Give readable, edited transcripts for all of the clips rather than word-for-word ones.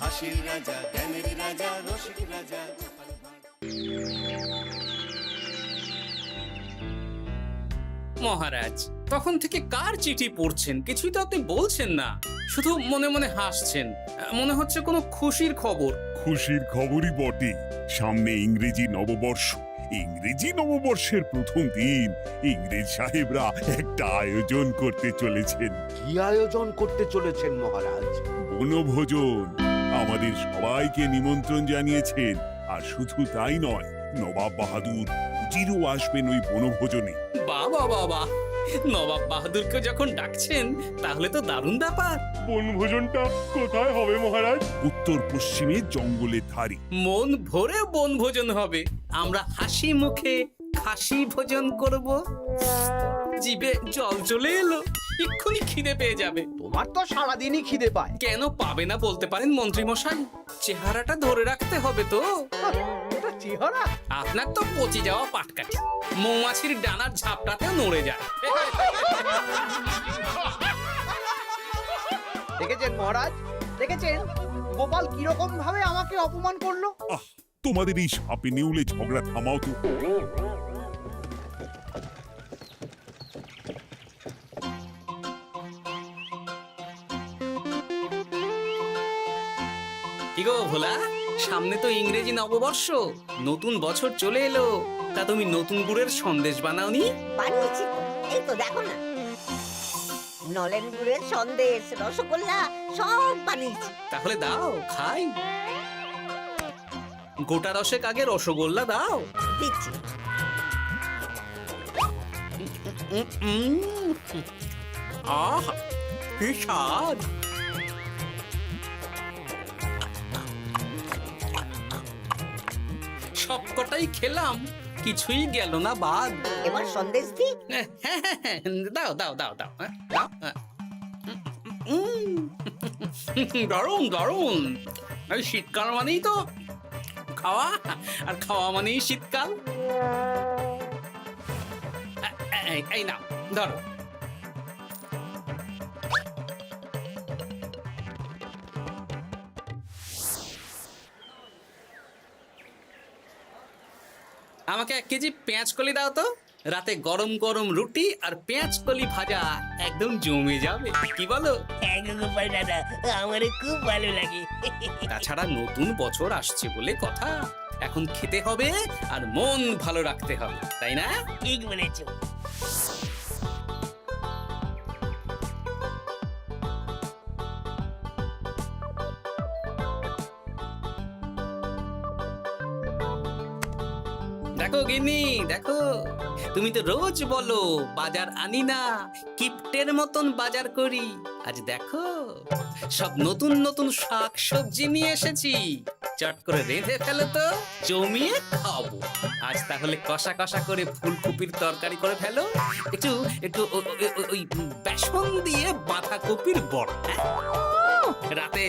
হাসির রাজা, জ্ঞানের রাজা, রসিক রাজা। মহারাজ, তখন থেকে কার চিঠি পড়ছেন কিছুই তো আপনি বলছেন না, শুধু মনে মনে হাসছেন। মনে হচ্ছে কোনো খুশির খবর। খুশির খবরই বটে। সামনে ইংরেজি নববর্ষ। ইংরেজি নববর্ষের প্রথম দিন ইংরেজ সাহেবরা একটা আয়োজন করতে চলেছেন। কি আয়োজন করতে চলেছেন মহারাজ? বনভোজন। আমাদের সবাইকে নিমন্ত্রণ জানিয়েছেন। আর শুধু তাই নয়, নবাব বাহাদুর উজিরও আসবেন ওই বনভোজনে। বাবা বাবা, নবাব বাহাদুরকে যখন ডাকছেন তাহলে তো দারুণ ব্যাপার। বনভোজনটা কোথায় হবে মহারাজ? উত্তর পশ্চিমে জঙ্গলের ধারে। মন ভরে বনভোজন হবে। আমরা হাসি মুখে খাসি ভোজন করব। জিভে জল চলে এলো, এক্ষুনি খিদে পেয়ে যাবে। তোমার তো সারাদিনই খিদে পায়। কেন পাবে না বলতে পারেন মন্ত্রী মশাই? চেহারাটা ধরে রাখতে হবে তো। এটা চেহারা? আপনার তো পচে যাওয়া পাটকাঠি মৌমাছির ডানার ঝাপটাতেও নড়ে যায়। দেখেছেন মহারাজ, দেখেছেন গোপাল কিরকম ভাবে আমাকে অপমান করলো? আহ, তোমাদের এই সাপে নেউলে ঝগড়া থামাও তো। কি গো ভোলা, সামনে তো ইংরেজি নববর্ষ, নতুন বছর চলে এলো। তা তুমি নতুন গুড়ের সন্দেশ বানাওনি? বানিয়েছি তো, এই তো দেখো না, নলেন গুড়ের সন্দেশ, রসগোল্লা সব বানিয়েছি। তাহলে দাও খাই। গোটা রসেক আগে রসগোল্লা দাও। দিচ্ছি। আহ, কি স্বাদ! সবকটাই খেলাম, কিছুই গেল না বাদ। এবার সন্দেশ দি। দাও দাও দাও দাও, দাও। দারুণ দারুণ। এই শীতকাল মানেই তো খাওয়া, আর খাওয়া মানেই শীতকাল। এই নাও ধরো। আমাকে 1 কেজি পেঁয়াজ কলি দাও তো। রাতে গরম গরম রুটি আর পেঁয়াজ কলি ভাজা একদম জমে যাবে, কি বলো? গোপাল দাদা, আমার খুব ভালো লাগে। তাছাড়া নতুন বছর আসছে বলে কথা, এখন খেতে হবে আর মন ভালো রাখতে হবে, তাই না? ঠিক বলেছো। দেখো গিন্নি, দেখো, তুমি তো রোজ বলো বাজার আনি না, কিপ্টের মতন বাজার করি। আজ দেখো সব নতুন নতুন শাক সবজি নিয়ে এসেছি। চট করে রেঁধে ফেলো তো, জমিয়ে খাবো। আজ তাহলে কষা কষা করে ফুলকপির তরকারি করে ফেলো, একটু একটু ওই বেসন দিয়ে বাঁধাকপির বড়া, রাতে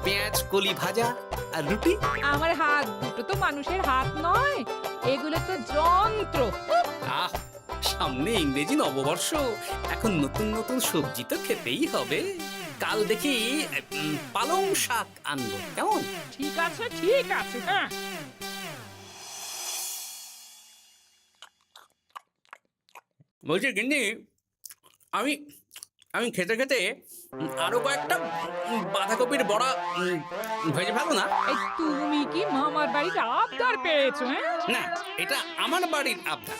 পেঁয়াজ কলি ভাজা আর রুটি। আমার হাত দুটো তো মানুষের হাত নয়, এগুলো তো যন্ত্র। আহ, সামনে ইংরেজি নববর্ষ, এখন নতুন নতুন সবজি তো খেতেই হবে। কাল দেখি পালং শাক আনবো, কেমন? ঠিক আছে ঠিক আছে, হ্যাঁ। বলছি গিন্নি, আমি আমি খেতে খেতে আরো কয়েকটা বাঁধাকপির বড়া ভেজে ফেলো না। এই তুমি কি মামার বাড়ির আবদার পেয়েছো? হ্যাঁ, না, এটা আমার বাড়ির আবদার।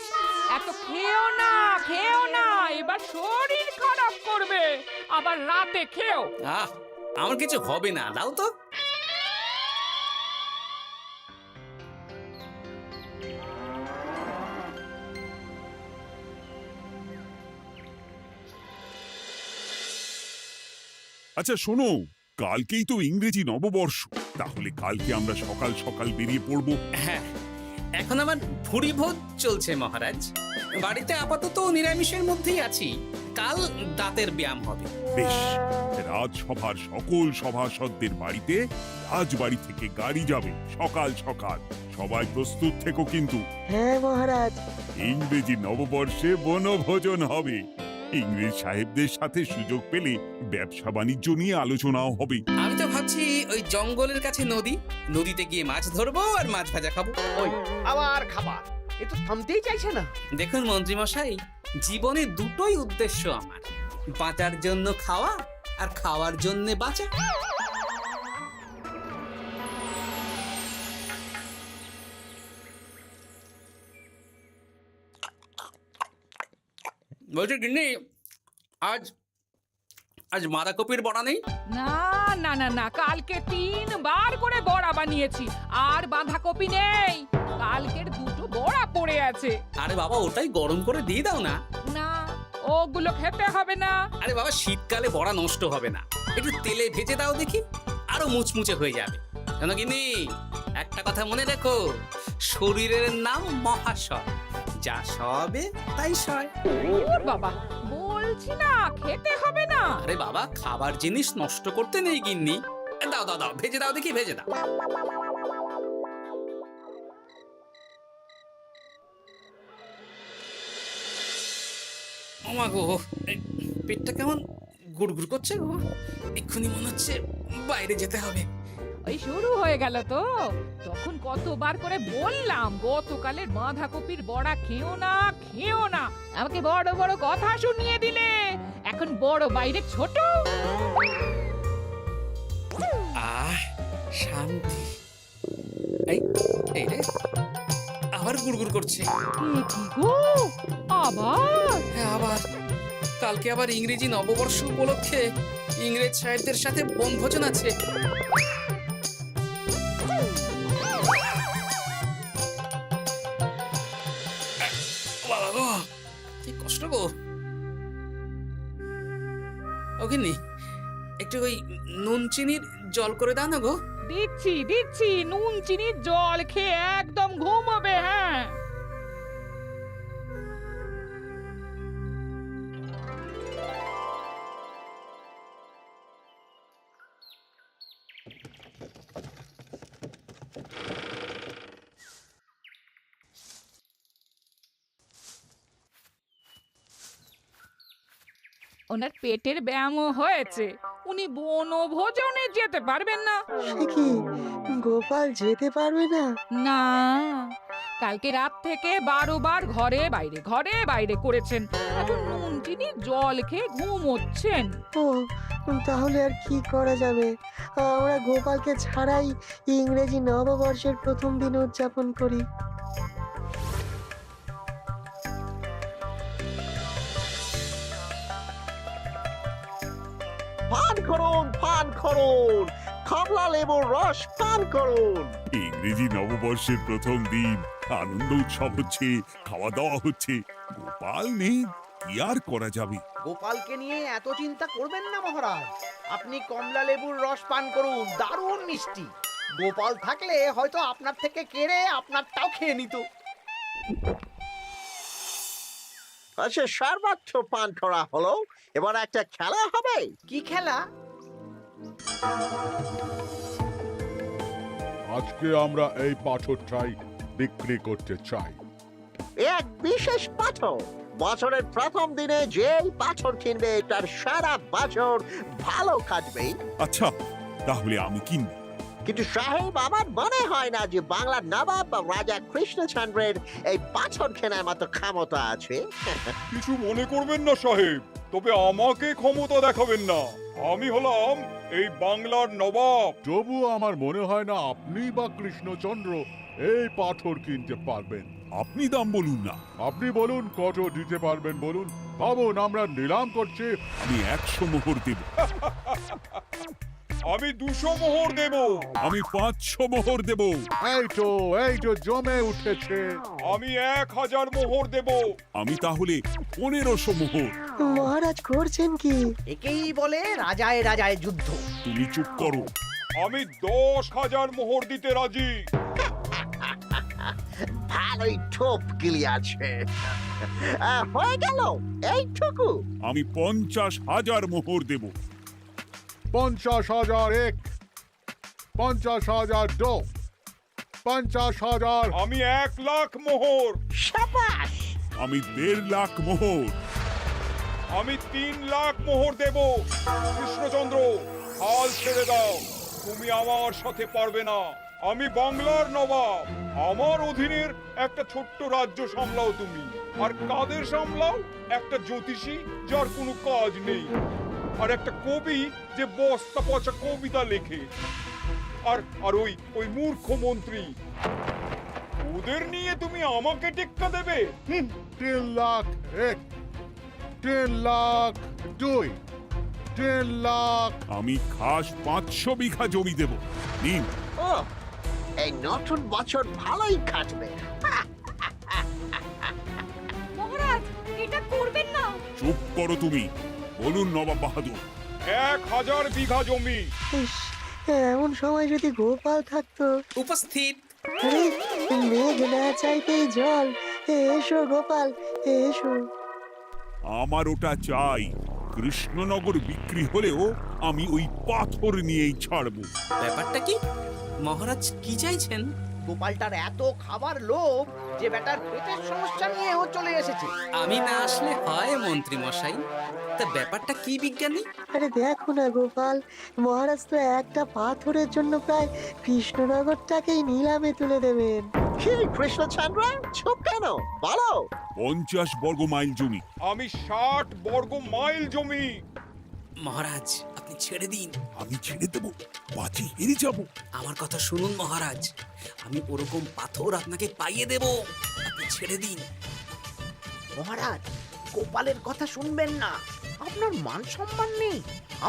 এত খেও না, খেও না, এবার শরীর খারাপ করবে। আবার রাতে খেও। আহ, আমার কিছু হবে না, দাও তো। আচ্ছা শোনো, কালকেই তো ইংরেজি নববর্ষ। তাহলে কালকে আমরা সকাল সকাল বেরিয়ে পড়বো। হ্যাঁ, এখন আমার ভুঁড়ি ভোজ চলছে মহারাজ। বাড়িতে আপাতত নিরামিষের মধ্যেই আছি। কাল দাঁতের ব্যায়াম হবে। বেশ, রাজসভার সকল সভাসদদের বাড়িতে রাজবাড়ি থেকে গাড়ি যাবে সকাল সকাল। সবাই প্রস্তুত থেকো কিন্তু। হ্যাঁ মহারাজ। ইংরেজি নববর্ষে বনভোজন হবে। ইংরেজ সাহেবদের সাথে সুযোগ পেলে ব্যবসা বাণিজ্য নিয়ে আলোচনাও হবে। আমি তো ভাবছি ওই জঙ্গলের কাছে নদীতে গিয়ে মাছ ধরবো আর মাছ ভাজা খাবো। ওই আবার খাবার, এ তো থামতেই চাইছে না। দেখুন মন্ত্রী মশাই, জীবনে দুটোই উদ্দেশ্য আমার, বাঁচার জন্য খাওয়া আর খাওয়ার জন্য বাঁচা। বলছি গিন্নি, আজ আজ বাঁধাকপির বড়া নেই? না না না না, কালকে 3 বার করে বড়া বানিয়েছি, আর বাঁধাকপি নেই। কালকের 2টো বড়া পড়ে আছে। আরে বাবা, ওটাই গরম করে দিয়ে দাও না। না, ওগুলো খেতে হবে না। আরে বাবা, শীতকালে বড়া নষ্ট হবে না, একটু তেলে ভেজে দাও দেখি, আরো মুচমুচে হয়ে যাবে। জানো গিন্নি, একটা কথা মনে রেখো, শরীরের নাম মহাশয়, যা সবে তাই সয়। ওর বাবা, বলছি না খেতে হবে না। আরে বাবা, খাবার জিনিস নষ্ট করতে নেই গিন্নি। দাও দাও দাও, ভেজে দাও দেখি, ভেজে দাও। ওমা গো, এই পেটটা কেমন গুড়গুড় করছে গো, এক্ষুনি মনে হচ্ছে বাইরে যেতে হবে। ওই শুরু হয়ে গেল তো। তখন কতবার করে বললাম গতকালের বাঁধাকপির বড়া খেও না, খেও না। আমাকে বড় বড় কথা শুনিয়ে দিলে, এখন বড় বাইরে ছোট। আহ, শান্তি। এই এই রে, আবার গুড়গুড় করছে। এ কি গো, আবার? হ্যাঁ, আবার। কালকে আবার ইংরেজি নববর্ষ উপলক্ষে ইংরেজ সাহেবদের সাথে বনভোজন আছে। বাবা গো, কি কষ্ট গো। ওগিন্নি, একটু ওই নুন চিনির জল করে দাও না গো। দিচ্ছি দিচ্ছি, নুন চিনির জল খেয়ে একদম ঘুমোবে। হ্যাঁ, ওনার পেটের ব্যায়ামও হয়েছে, উনি বনভোজনে যেতে পারবেন না। সে কি, গোপাল যেতে পারবে না? না, কালকে রাত থেকে 12 বার ঘরে বাইরে করেছেন, এখন নুন চিনি জল খেয়ে ঘুমোচ্ছেন। ও, তাহলে আর কি করা যাবে? আমরা গোপালকে ছাড়াই ইংরেজি নববর্ষের প্রথম দিন উদযাপন করি। পান করুন, পান করুন, কমলা লেবুর রস পান করুন। ইংরেজি নববর্ষের প্রথম দিন, আনন্দ উৎসব হচ্ছে, খাওয়া দাওয়া হচ্ছে। গোপাল নেই, কি আর করা যাবে? গোপালকে নিয়ে এত চিন্তা করবেন না মহারাজ, আপনি কমলা লেবুর রস পান করুন, দারুণ মিষ্টি। গোপাল থাকলে হয়তো আপনার থেকে কেড়ে আপনারটাও খেয়ে নিত। আচ্ছা, সর্বোচ্চ পান করা হলো, এবার একটা খেলা হবে। কি খেলা? আজকে আমরা এই পাথরটাই বিক্রি করতে চাই। এক বিশেষ পাথর, বছরের প্রথম দিনে যেই পাথর কিনবে তার সারা বছর ভালো কাটবে। আচ্ছা, তাহলে আমি কিনবো। কিন্তু সাহেব, আমার মনে হয় না যে বাংলার নবাব বা রাজা কৃষ্ণচন্দ্রের এই পাথর কেনার মতো ক্ষমতা আছে। কিছু মনে করবেন না সাহেব, তবে আমাকে ক্ষমতা দেখাবেন না। আমি হলাম এই বাংলার নবাব। তবুও আমার মনে হয় না আপনি বা কৃষ্ণচন্দ্র এই পাথর কিনতে পারবেন। আপনি দাম বলুন না। আপনি বলুন কত দিতে পারবেন বলুন। ভাবুন, আমরা নিলাম করছি। আমি 100 মোহর দেব। আমি 200 মোহর দেব। আমি 500 মোহর দেব। এই তো জমে উঠেছে। আমি 1000 মোহর দেব। আমি তাহলে 1500 মোহর। মহারাজ করছেন কি? একেই বলে রাজায় রাজায় যুদ্ধ। তুমি চুপ করো। আমি 10,000 মোহর দিতে রাজি। ভালোই ঠোপ গিলি আছে। হয়ে গেল এইটুকু। আমি 50,000 মোহর দেব। 50,000 এক, 50,000 দো, 50,000। আমি 1 লাখ মোহর। সাবাস। আমি 1.5 লাখ মোহর। আমি 3 লাখ মোহর দেব। কৃষ্ণচন্দ্র, হাল ছেড়ে দাও, তুমি আমার সাথে পারবে না। আমি বাংলার নবাব, আমার অধীনের একটা ছোট্ট রাজ্য সামলাও তুমি। আর কাদের সামলাও? একটা জ্যোতিষী যার কোনো কাজ নেই, আর একটা কবি যে বস্তা পচা কবিতা লেখে, আর আর ওই মূর্খ মন্ত্রী। ওদের নিয়ে তুমি আমাকে টেক্কা দেবে? 10 লাখ 1, 10 লাখ 2, 10 লাখ। আমি খাস 500 বিঘা জমি দেব। নিন। ও, এই নতুন বছর ভালোই কাটবে। মহারাজ, এটা করবেন না। চুপ করো তুমি। বলুন নবাব বাহাদুর। 1000 বিঘা জমি। ইস, এমন সময় যদি গোপাল থাকতো। উপস্থিত। আরে, মেঘ না চাইতেই জল। এসো গোপাল, এসো। আমার ওটা চাই। কৃষ্ণনগর বিক্রি হলেও আমি ওই পাথর নিয়েই ছাড়বো। ব্যাপারটা কি মহারাজ, কি চাইছেন? গোপালটার এত খাবার লোভ যে বেটার পেটের সমস্যা নিয়েও চলে এসেছে। আমি না আসলে হয় মন্ত্রী মশাই। তা ব্যাপারটা কি বিজ্ঞানী? আরে দেখো না গোপাল, মহারাজ তো একটা পাথরের জন্য প্রায় কৃষ্ণনগরটাকেই নিলামে তুলে দেবেন। কি কৃষ্ণচন্দ্র, চুপ কেন? বলো। 50 বর্গ মাইল জমি। আমি 60 বর্গ মাইল জমি। মহারাজ, আপনি ছেড়ে দিন। আমি ছেড়ে দেব? বাজি হেরে যাব। আমার কথা শুনুন মহারাজ, আমি ওরকম পাথর আপনাকে পাইয়ে দেব। আপনি ছেড়ে দিন। মহারাজ, গোপালের কথা শুনবেন না। আপনার মান সম্মান নেই।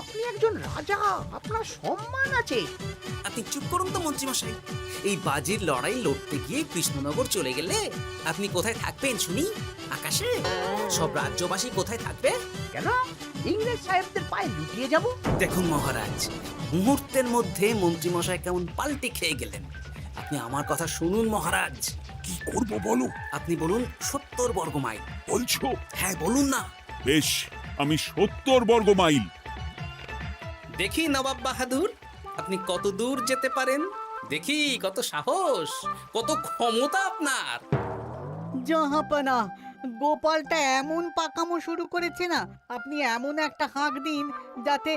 আপনি একজন রাজা, আপনার সম্মান আছে। আপনি চুপ করুন তো মন্ত্রী মশাই। এই বাজির লড়াই লড়তে গিয়ে কৃষ্ণনগর চলে গেলে আপনি কোথায় থাকবেন শুনি? আকাশে? সব রাজ্যবাসী কোথায় থাকবে? কেন ইংরেজ সাহেবদের পায়ে লুটিয়ে যাব? দেখুন মহারাজ, মুহূর্তের মধ্যে মন্ত্রী মশাই কেমন পাল্টে খেয়ে গেলেন। আপনি আমার কথা শুনুন মহারাজ। কি করব বলো? আপনি বলুন 70 বর্গ মাইল। বলছো? হ্যাঁ বলুন না। বেশ, আমি 70 বর্গ মাইল। দেখি নবাব বাহাদুর, আপনি কত দূর যেতে পারেন। দেখি কত সাহস, কত ক্ষমতা আপনার। জাহাপানা, গোপালটা এমন পাকামো শুরু করেছে না, আপনি এমন একটা হাঁক দিন যাতে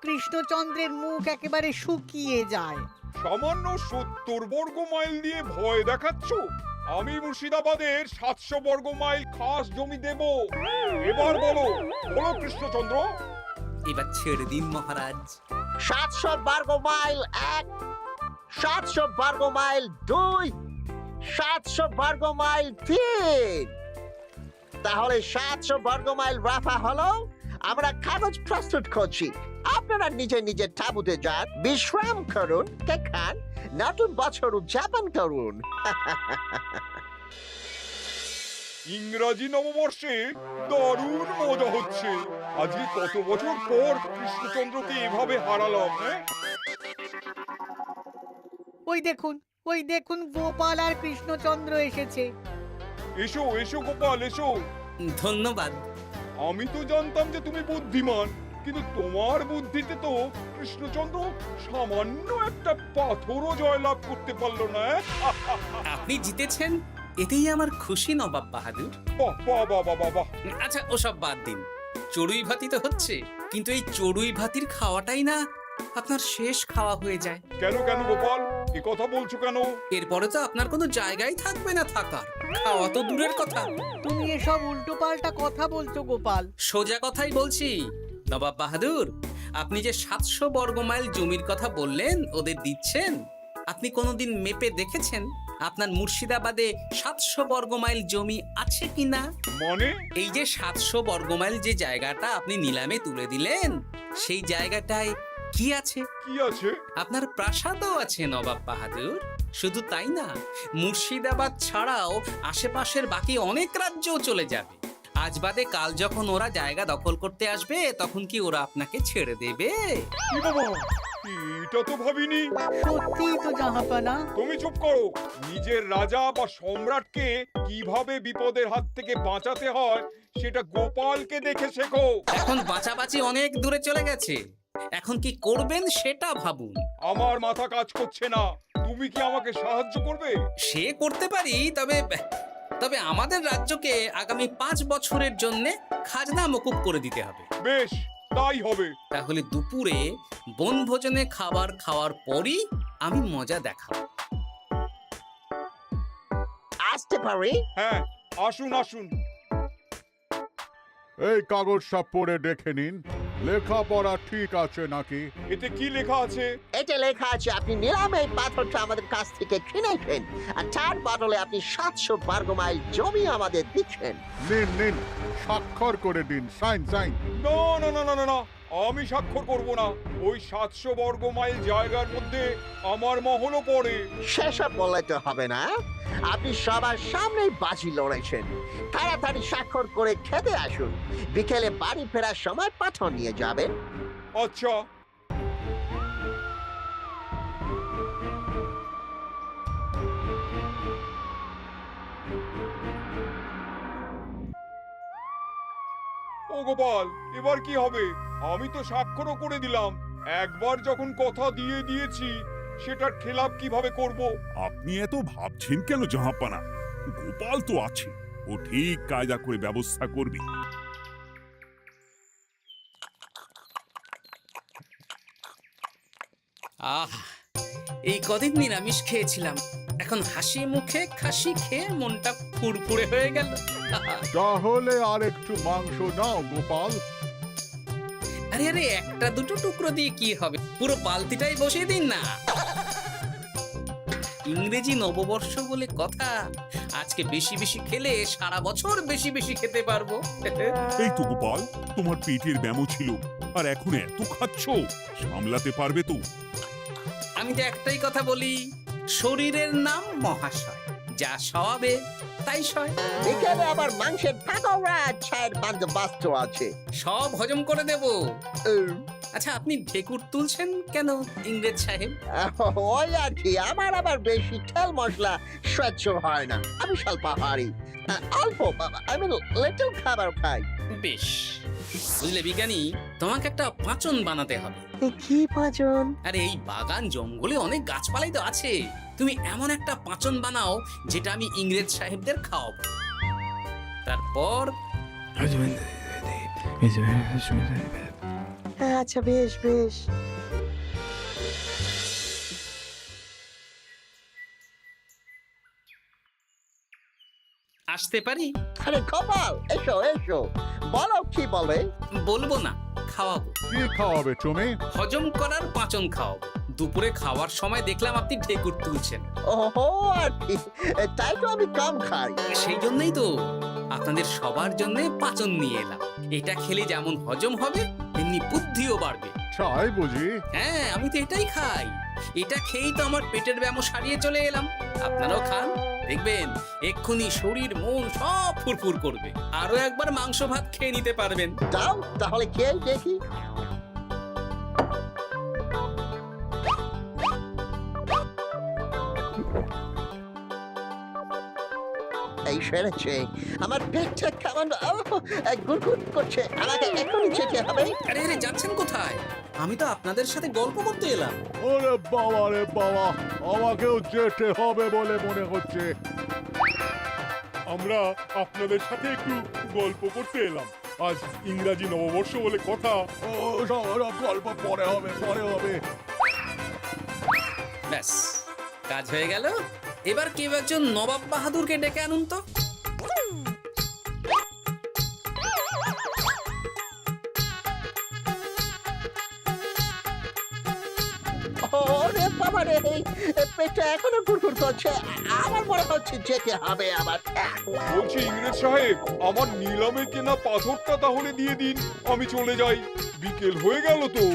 কৃষ্ণচন্দ্রের মুখ একেবারে শুকিয়ে যায়। সামান্য 70 বর্গ মাইল দিয়ে ভয় দেখাচ্ছ? আমি মুর্শিদাবাদের 700 বর্গ মাইল খাস জমি দেব। এবার বলো, বলো কৃষ্ণচন্দ্র। এবার ছেড়ে দিন মহারাজ। 700 বর্গ মাইল 1, 700 বর্গ মাইল 2, 700 বর্গ মাইল 3। তাহলে 700 বর্গ মাইল রাফা হলো। আমরা কাগজ প্রস্তুত করছি। আপনারা নিজে নিজে তাঁবুতে যান, বিশ্রাম করুন, খান, নতুন বছর উদযাপন করুন। ইংরাজি নববর্ষে দারুণ মজা হচ্ছে। আজকে কত বছর পর কৃষ্ণচন্দ্রকে এভাবে হারালাম। হ্যাঁ, ওই দেখুন গোপাল আর কৃষ্ণচন্দ্র এসেছে। এসো এসো গোপাল, এসো। ধন্যবাদ। আমি তো জানতাম যে তুমি বুদ্ধিমান, কিন্তু তোমার বুদ্ধিতে তো কৃষ্ণচন্দ্র সামান্য একটা পাথরও জয়লাভ করতে পারলো না। আপনি জিতেছেন, এতেই আমার খুশি নবাব বাহাদুর। বাহ বাহ বাহ বাহ বাহ। আচ্ছা ওসব বাদ দিন। চড়ুই ভাতি তো হচ্ছে, কিন্তু এই চড়ুই ভাতির খাওয়াটাই না আপনার শেষ খাওয়া হয়ে যায়। কেন কেন গোপাল, এ কথা বলছো কেন? এরপরে তো আপনার কোনো জায়গাই থাকবে না থাকার। খাওয়া তো দূরের কথা। তুমি এসব উল্টোপাল্টা কথা বলছো গোপাল। সোজা কথাই বলছি নবাব বাহাদুর। আপনি যে 700 বর্গ মাইল জমির কথা বললেন ওদের দিচ্ছেন, আপনি কোনোদিন মেপে দেখেছেন আপনার মুর্শিদাবাদে 700 বর্গ মাইল জমি আছে কিনা? মানে? এই যে 700 বর্গ মাইল যে জায়গাটা আপনি নিলামে তুলে দিলেন, সেই জায়গাটায় কি আছে? কি আছে? আপনার প্রাসাদও আছে নবাব বাহাদুর। শুধু তাই না, মুর্শিদাবাদ ছাড়াও আশেপাশের বাকি অনেক রাজ্যও চলে যাবে। আজ বাদে কাল যখন ওরা জায়গা দখল করতে আসবে, তখন কি ওরা আপনাকে ছেড়ে দেবে? কি বাবা, এটা তো ভাবিনি। সত্যি তো জাহাপানা। তুমি চুপ করো। নিজের রাজা বা সম্রাটকে কিভাবে বিপদের হাত থেকে বাঁচাতে হয় সেটা গোপালকে দেখে শেখো। এখন বাঁচাবাঁচি অনেক দূরে চলে গেছে, এখন কি করবেন সেটা ভাবুন। আমার মাথা কাজ করছে না। তুমি কি আমাকে সাহায্য করবে? সে করতে পারি, তবে তবে আমাদের রাজ্যকে আগামী 5 বছরের জন্য খাজনা মকুব করে দিতে হবে। বেশ, তাই হবে। তাহলে দুপুরে বনভোজনে খাবার খাওয়ার পরই আমি মজা দেখাবো। আসতে পারি? হ্যাঁ, আসুন আসুন। এই কাগজটা পড়ে দেখে নিন, লেখাপড়া ঠিক আছে নাকি? এতে কি লেখা আছে? এটা লেখা আছে আপনি নিলামে এই পাথরটা আমাদের কাছ থেকে কিনেছেন, আর তার বদলে আপনি 700 বর্গ মাইল জমি আমাদের দিচ্ছেন। নিন নিন, স্বাক্ষর করে দিন, সাইন সাইন। না না না না না না, আমি স্বাক্ষর করব না। ওই 700 বর্গ মাইল জায়গার মধ্যে আমার মহলও পড়ে। সেসব বললে তো হবে না, আপনি সবার সামনেই বাজি লড়েছেন। তাড়াতাড়ি স্বাক্ষর করে খেতে আসুন, বিকেলে বাড়ি ফেরার সময় পাথর নিয়ে যাবেন। আচ্ছা। ও গোপাল, এবার কি হবে? আমি তো স্বাক্ষরও করে দিলাম। একবার যখন কথা দিয়ে দিয়েছি, সেটার খেলাপ কিভাবে করব? আপনি এত ভাবছেন কেন জাহাপানা? গোপাল তো আছে, ও ঠিক কায়দা করে ব্যবস্থা করবে। আহ, এই কদিন নিরামিষ খেয়েছিলাম, এখন হাসি মুখে খাসি খেয়ে মনটা ফুরফুরে হয়ে গেল। তাহলে আর একটু মাংস নাও গোপাল। আরে আরে, একটা দুটো টুকরো দিয়ে কি হবে, পুরো বালতিটাই বসিয়ে দিন না। ইংরেজি নববর্ষ বলে কথা, আজকে বেশি বেশি খেলে সারা বছর বেশি বেশি খেতে পারবো। এই তো গোপাল, তোমার পেটের ব্যামো ছিল, আর এখন এত খাচ্ছ, সামলাতে পারবে তো? আমি তো একটাই কথা বলি, শরীরের নাম মহাশয়, যা সবে তাই সয়। বিকেলে আবার মাংসের পাকোড়া আর চায়ের বন্দোবস্ত আছে। সব হজম করে দেব। আচ্ছা, আপনি ঢেকুর তুলছেন কেন ইংরেজ সাহেব? ওই আর কি, আমার আবার বেশি তেল মশলা সহ্য হয় না, আমি স্বল্পাহারী, অল্প আমি লিটল খাবার খাই। বেশ, বুঝলে বিজ্ঞানী, তোমাকে একটা পাঁচন বানাতে হবে। কি পাঁচন? আরে এই বাগান জঙ্গলে অনেক গাছপালাই তো আছে, তুমি এমন একটা পাঁচন বানাও যেটা আমি ইংরেজ সাহেবদের খাওয়াবো। তারপর আচ্ছা, বেশ বেশ। আসতে পারি? আরে গোপাল, এসো এসো, বলো কি বলে। বলবো না, খাওয়াবো। কি খাওয়াবে তুমি? হজম করার পাঁচন খাওয়াবো। দুপুরে খাওয়ার সময় দেখলাম আপনি ঢেকুর তুলছেন। ওহো, আর কি, তাই তো আমি কম খাই। সেই জন্যই তো আপনাদের সবার জন্য পাঁচন নিয়ে এলাম। এটা খেলে যেমন হজম হবে, তেমনি বুদ্ধিও বাড়বে। চাই বুঝি? হ্যাঁ, আমি তো এটাই খাই। এটা খেয়েই তো আমার পেটের ব্যামো সারিয়ে চলে এলাম। আপনারাও খান, দেখবেন এক্ষুনি শরীর মন সব ফুরফুর করবে। আরো একবার মাংস ভাত খেয়ে নিতে পারবেন। দাও তাহলে খেয়ে দেখি। এই সেরেছে, আমার পেটটা কেমন গুড়গুড় করছে, আমাকে এখনই যেতে হবে। আরে আরে, যাচ্ছেন কোথায়? আমি তো আপনাদের সাথে গল্প করতে এলাম। ওরে বাবা রে বাবা, আমাকেও যেতে হবে বলে মনে হচ্ছে। আমরা আপনাদের সাথে একটু গল্প করতে এলাম। আজ ইংরাজি নববর্ষ বলে কথা। ও সব গল্প পরে হবে, পরে হবে। ব্যাস, কাজ হয়ে গেল। এবার কেউ একজন নবাব বাহাদুরকে ডেকে আনুন তো। ওরে বাবা রে, পেটটা এখনো গুড়গুড় করছে, আমার মনে হচ্ছে যেতে হবে আবার। বলছি ইংরেজ সাহেব, আমার নিলামে কেনা পাথরটা তাহলে দিয়ে দিন, আমি চলে যাই। বিকেল হয়ে গেল তো।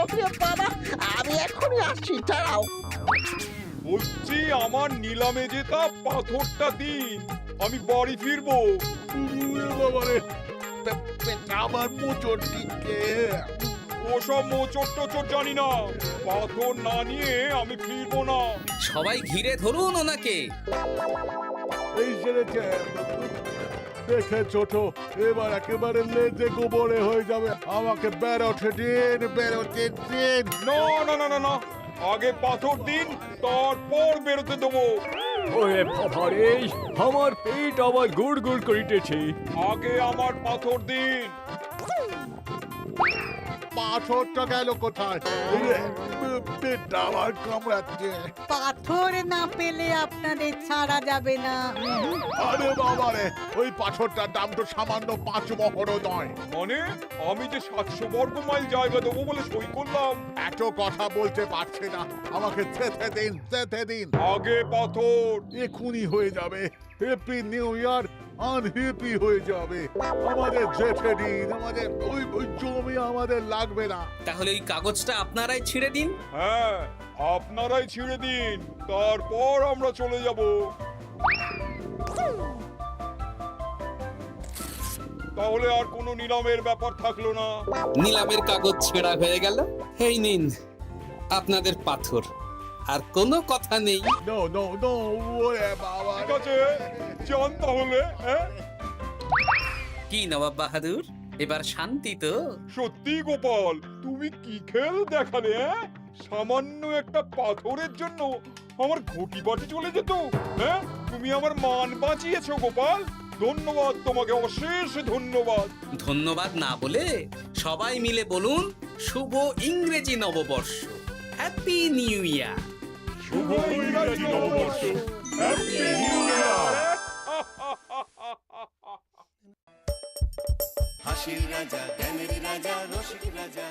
ওরে বাবা, আমি এখনই আসছি, দাঁড়াও। বলছি আমার নিলামে জেতা পাথরটা দিন, আমি বাড়ি ফিরবো। বাবা রে, আমার মোচড় দিচ্ছে। ওসব মোচড় টোচড় জানি না, পাথর না নিয়ে আমি ফিরবো না। সবাই ঘিরে ধরুন ওনাকে। এই সেরেছে, দেখে ছোট, এবার একেবারে লেজে গোবরে হয়ে যাবে। আমাকে বেরোতে দিন, বেরোতে দিন। না না না না না, আগে পাথর দিন, তারপর বেরোতে দেবো। ওরে বাবারে, আমার পেট আবার গুড় গুড় করিতেছে। আগে আমার পাথর দিন। পাথরটা গেল কোথায়? পেটটা আমার কামড়াচ্ছে। পাথর না পেলে আপনাদের ছাড়া যাবে না। আরে বাবারে, ওই পাথরটার দাম তো সামান্য 5 মোহরও নয়। মানে আমি যে 700 বর্গ মাইল জায়গা দেবো বলে সই করলাম। এত কথা বলতে পারছি না, আমাকে যেতে দিন, যেতে দিন। আগে পাথর। এখুনি হয়ে যাবে। হ্যাপি নিউ ইয়ার আনহ্যাপি হয়ে যাবে। আমাদের যেতে দিন, আমাদের ওই জমি আমাদের লাগবে না। তাহলে ওই কাগজটা আপনারাই ছিঁড়ে দিন। হ্যাঁ, আপনারাই ছিঁড়ে দিন, তারপর আমরা চলে যাব। তাহলে আর কোনো নিলামের ব্যাপার থাকলো না। নিলামের কাগজ ছেঁড়া হয়ে গেল। এই নিন আপনাদের পাথর, আর কোনো কথা নেই। নো নো নো, ওরে বাবা। ঠিক আছে, যান তাহলে। হ্যাঁ, কি নবাব বাহাদুর, এবার শান্তি তো? সত্যি গোপাল, তুমি কি খেল দেখালে? সামান্য একটা পাথরের জন্য আমার ঘটি বাটি চলে যেত। হ্যাঁ, তুমি আমার মান বাঁচিয়েছো গোপাল। ধন্যবাদ তোমাকে, অশেষ ধন্যবাদ। ধন্যবাদ না বলে সবাই মিলে বলুন শুভ ইংরেজি নববর্ষ, হ্যাপি নিউ ইয়ার। শুভ ইংরেজি নববর্ষ, হ্যাপি নিউ ইয়ার। হাসির রাজা জ্ঞানের রাজা রসিক রাজা